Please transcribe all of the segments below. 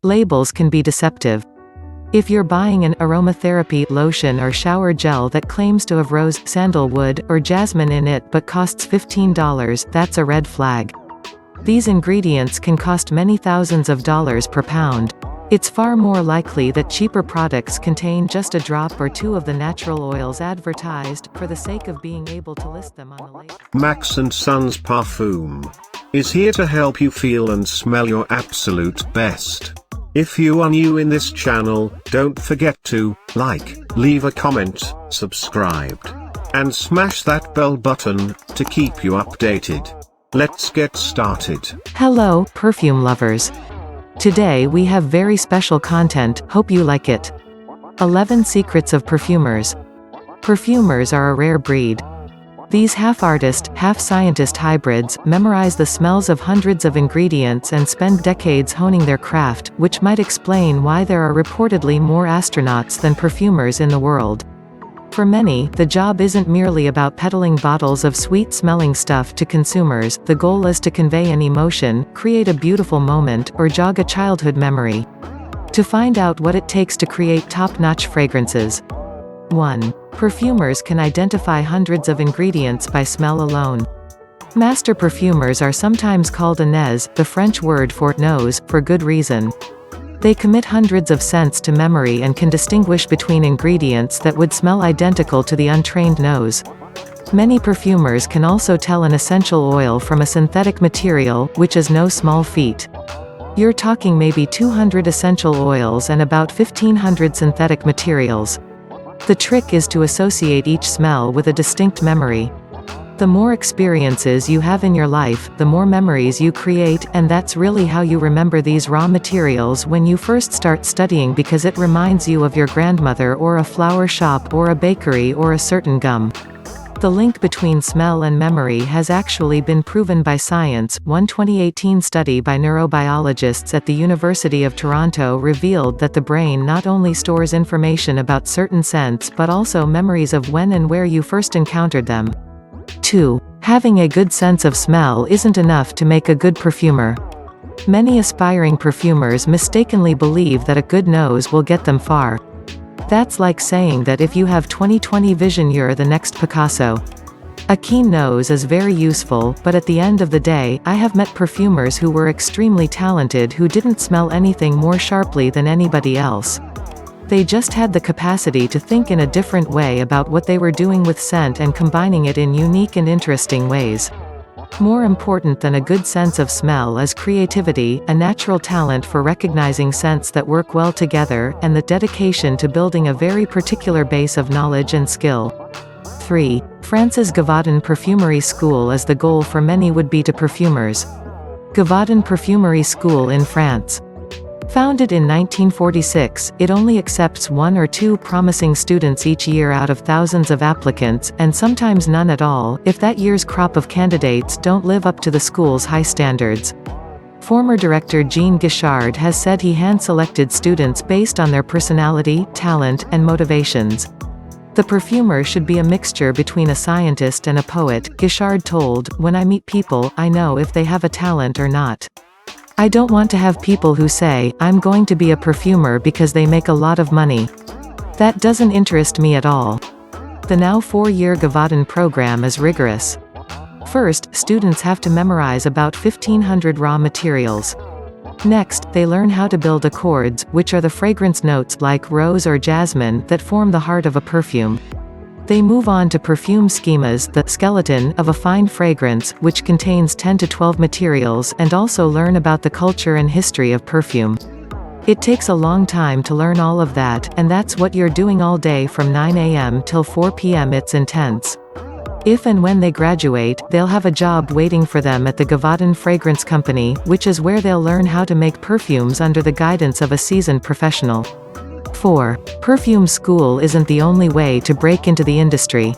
Labels can be deceptive. If you're buying an aromatherapy lotion or shower gel that claims to have rose, sandalwood, or jasmine in it but costs $15, that's a red flag. These ingredients can cost many thousands of dollars per pound. It's far more likely that cheaper products contain just a drop or two of the natural oils advertised, for the sake of being able to list them on the label. Max and Sons Parfum is here to help you feel and smell your absolute best. If you are new in this channel, don't forget to like, leave a comment, subscribe, and smash that bell button to keep you updated. Let's get started. Hello, perfume lovers. Today we have very special content, hope you like it. 11 Secrets of Perfumers. Perfumers are a rare breed. These half-artist, half-scientist hybrids memorize the smells of hundreds of ingredients and spend decades honing their craft, which might explain why there are reportedly more astronauts than perfumers in the world. For many, the job isn't merely about peddling bottles of sweet-smelling stuff to consumers. The goal is to convey an emotion, create a beautiful moment, or jog a childhood memory. To find out what it takes to create top-notch fragrances. 1. Perfumers can identify hundreds of ingredients by smell alone. Master perfumers are sometimes called nez, the French word for nose, for good reason. They commit hundreds of scents to memory and can distinguish between ingredients that would smell identical to the untrained nose. Many perfumers can also tell an essential oil from a synthetic material, which is no small feat. You're talking maybe 200 essential oils and about 1,500 synthetic materials. The trick is to associate each smell with a distinct memory. The more experiences you have in your life, the more memories you create, and that's really how you remember these raw materials when you first start studying, because it reminds you of your grandmother or a flower shop or a bakery or a certain gum. The link between smell and memory has actually been proven by science. One 2018 study by neurobiologists at the University of Toronto revealed that the brain not only stores information about certain scents but also memories of when and where you first encountered them. 2. Having a good sense of smell isn't enough to make a good perfumer. Many aspiring perfumers mistakenly believe that a good nose will get them far. That's like saying that if you have 20/20 vision you're the next Picasso. A keen nose is very useful, but at the end of the day, I have met perfumers who were extremely talented who didn't smell anything more sharply than anybody else. They just had the capacity to think in a different way about what they were doing with scent and combining it in unique and interesting ways. More important than a good sense of smell is creativity, a natural talent for recognizing scents that work well together, and the dedication to building a very particular base of knowledge and skill. 3. France's Givaudan Perfumery School is the goal for many would-be perfumers. Givaudan Perfumery School in France. Founded in 1946, it only accepts 1 or 2 promising students each year out of thousands of applicants, and sometimes none at all, if that year's crop of candidates don't live up to the school's high standards. Former director Jean Guichard has said he hand-selected students based on their personality, talent, and motivations. The perfumer should be a mixture between a scientist and a poet, Guichard told. When I meet people, I know if they have a talent or not. I don't want to have people who say, I'm going to be a perfumer because they make a lot of money. That doesn't interest me at all. The now 4-year Givaudan program is rigorous. First, students have to memorize about 1,500 raw materials. Next, they learn how to build accords, which are the fragrance notes like rose or jasmine that form the heart of a perfume. They move on to perfume schemas, the skeleton of a fine fragrance, which contains 10 to 12 materials, and also learn about the culture and history of perfume. It takes a long time to learn all of that, and that's what you're doing all day from 9 a.m. till 4 p.m. It's intense. If and when they graduate, they'll have a job waiting for them at the Givaudan Fragrance Company, which is where they'll learn how to make perfumes under the guidance of a seasoned professional. 4. Perfume school isn't the only way to break into the industry.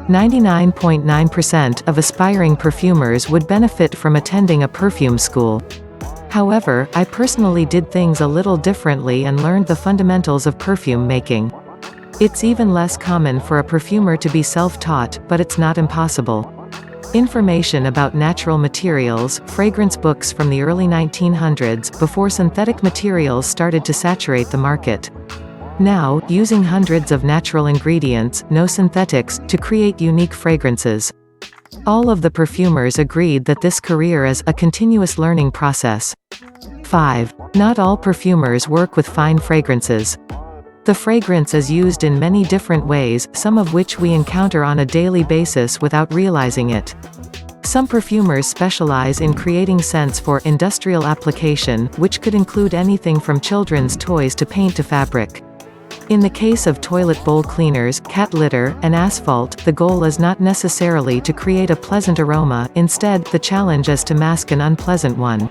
99.9% of aspiring perfumers would benefit from attending a perfume school. However, I personally did things a little differently and learned the fundamentals of perfume making. It's even less common for a perfumer to be self-taught, but it's not impossible. Information about natural materials, fragrance books from the early 1900s, before synthetic materials started to saturate the market. Now, using hundreds of natural ingredients, no synthetics, to create unique fragrances. All of the perfumers agreed that this career is a continuous learning process. 5. Not all perfumers work with fine fragrances. The fragrance is used in many different ways, some of which we encounter on a daily basis without realizing it. Some perfumers specialize in creating scents for industrial application, which could include anything from children's toys to paint to fabric. In the case of toilet bowl cleaners, cat litter, and asphalt, the goal is not necessarily to create a pleasant aroma, instead, the challenge is to mask an unpleasant one.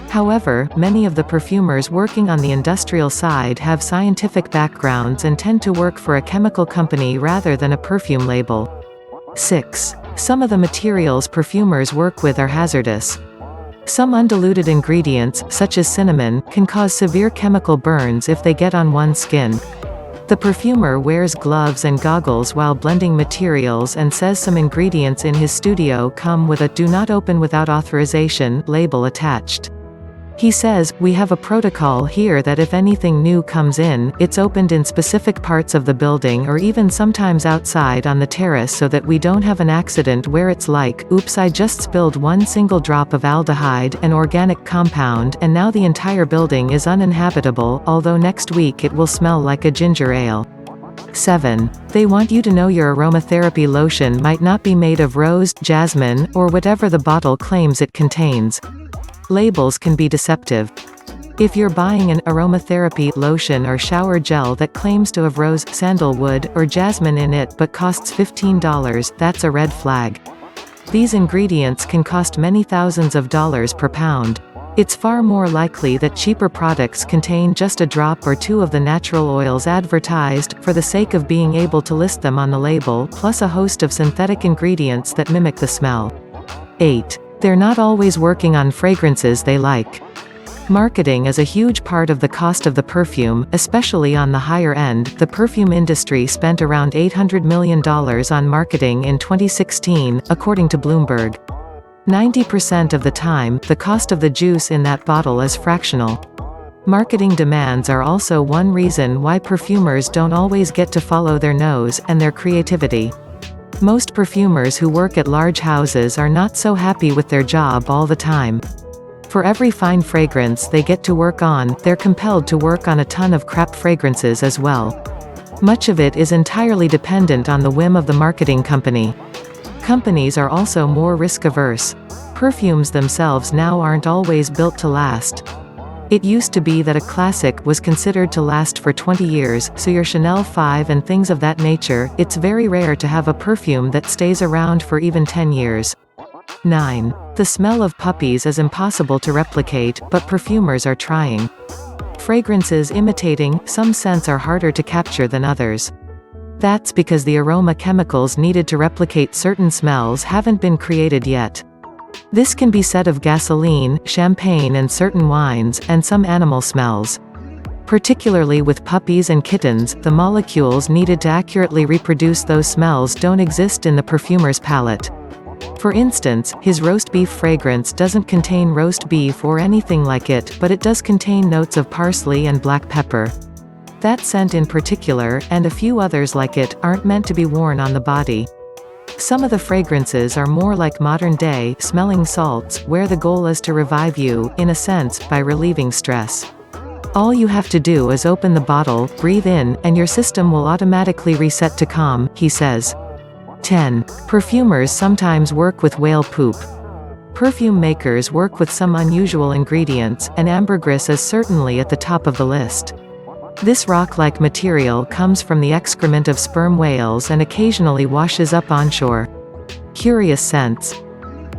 However, many of the perfumers working on the industrial side have scientific backgrounds and tend to work for a chemical company rather than a perfume label. 6. Some of the materials perfumers work with are hazardous. Some undiluted ingredients, such as cinnamon, can cause severe chemical burns if they get on one's skin. The perfumer wears gloves and goggles while blending materials and says some ingredients in his studio come with a "do not open without authorization" label attached. He says, "We have a protocol here that if anything new comes in, it's opened in specific parts of the building or even sometimes outside on the terrace so that we don't have an accident where it's like, oops, I just spilled one single drop of aldehyde, an organic compound, and now the entire building is uninhabitable, although next week it will smell like a ginger ale." 7. They want you to know your aromatherapy lotion might not be made of rose, jasmine, or whatever the bottle claims it contains. Labels can be deceptive. If you're buying an aromatherapy lotion or shower gel that claims to have rose, sandalwood, or jasmine in it but costs $15, that's a red flag. These ingredients can cost many thousands of dollars per pound. It's far more likely that cheaper products contain just a drop or two of the natural oils advertised, for the sake of being able to list them on the label, plus a host of synthetic ingredients that mimic the smell. 8. They're not always working on fragrances they like. Marketing is a huge part of the cost of the perfume, especially on the higher end. The perfume industry spent around $800 million on marketing in 2016, according to Bloomberg. 90% of the time, the cost of the juice in that bottle is fractional. Marketing demands are also one reason why perfumers don't always get to follow their nose and their creativity. Most perfumers who work at large houses are not so happy with their job all the time. For every fine fragrance they get to work on, they're compelled to work on a ton of crap fragrances as well. Much of it is entirely dependent on the whim of the marketing company. Companies are also more risk-averse. Perfumes themselves now aren't always built to last. It used to be that a classic was considered to last for 20 years, so your Chanel 5 and things of that nature. It's very rare to have a perfume that stays around for even 10 years. 9. The smell of puppies is impossible to replicate, but perfumers are trying. Fragrances imitating some scents are harder to capture than others. That's because the aroma chemicals needed to replicate certain smells haven't been created yet. This can be said of gasoline, champagne and certain wines, and some animal smells. Particularly with puppies and kittens, the molecules needed to accurately reproduce those smells don't exist in the perfumer's palette. For instance, his roast beef fragrance doesn't contain roast beef or anything like it, but it does contain notes of parsley and black pepper. That scent in particular, and a few others like it, aren't meant to be worn on the body. Some of the fragrances are more like modern-day smelling salts, where the goal is to revive you, in a sense, by relieving stress. All you have to do is open the bottle, breathe in, and your system will automatically reset to calm, he says. 10. Perfumers sometimes work with whale poop. Perfume makers work with some unusual ingredients, and ambergris is certainly at the top of the list. This rock-like material comes from the excrement of sperm whales and occasionally washes up onshore. Curious scents.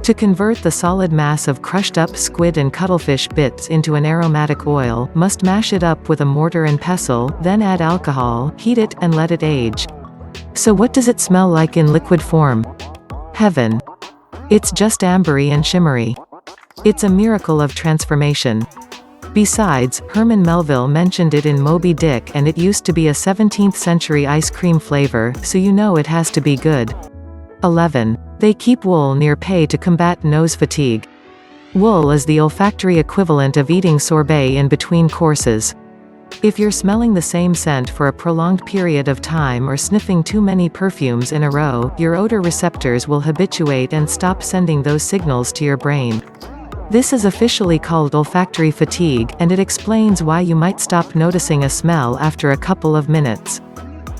To convert the solid mass of crushed-up squid and cuttlefish bits into an aromatic oil, must mash it up with a mortar and pestle, then add alcohol, heat it, and let it age. So what does it smell like in liquid form? Heaven. It's just ambery and shimmery. It's a miracle of transformation. Besides, Herman Melville mentioned it in Moby Dick, and it used to be a 17th century ice cream flavor, so you know it has to be good. 11. They keep wool near pay to combat nose fatigue. Wool is the olfactory equivalent of eating sorbet in between courses. If you're smelling the same scent for a prolonged period of time or sniffing too many perfumes in a row, your odor receptors will habituate and stop sending those signals to your brain. This is officially called olfactory fatigue, and it explains why you might stop noticing a smell after a couple of minutes.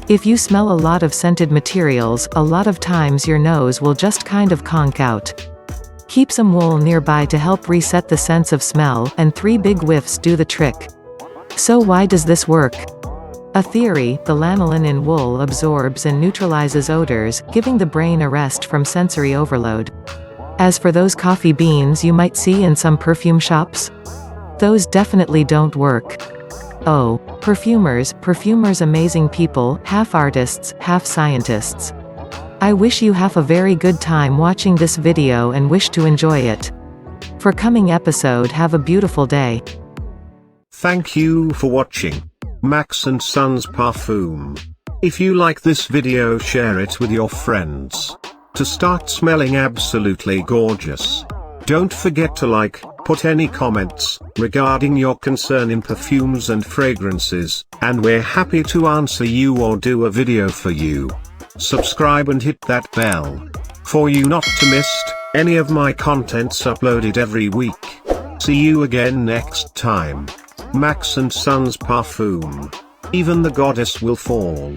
If you smell a lot of scented materials, a lot of times your nose will just kind of conk out. Keep some wool nearby to help reset the sense of smell, and 3 big whiffs do the trick. So why does this work? A theory: the lanolin in wool absorbs and neutralizes odors, giving the brain a rest from sensory overload. As for those coffee beans you might see in some perfume shops, those definitely don't work. Oh, perfumers amazing people, half artists, half scientists. I wish you have a very good time watching this video and wish to enjoy it. For coming episode, have a beautiful day. Thank you for watching Max and Sons Parfum. If you like this video, share it with your friends to start smelling absolutely gorgeous. Don't forget to like, put any comments regarding your concern in perfumes and fragrances, and we're happy to answer you or do a video for you. Subscribe and hit that bell for you not to miss any of my contents uploaded every week. See you again next time. Max and Sons Parfum. Even the goddess will fall.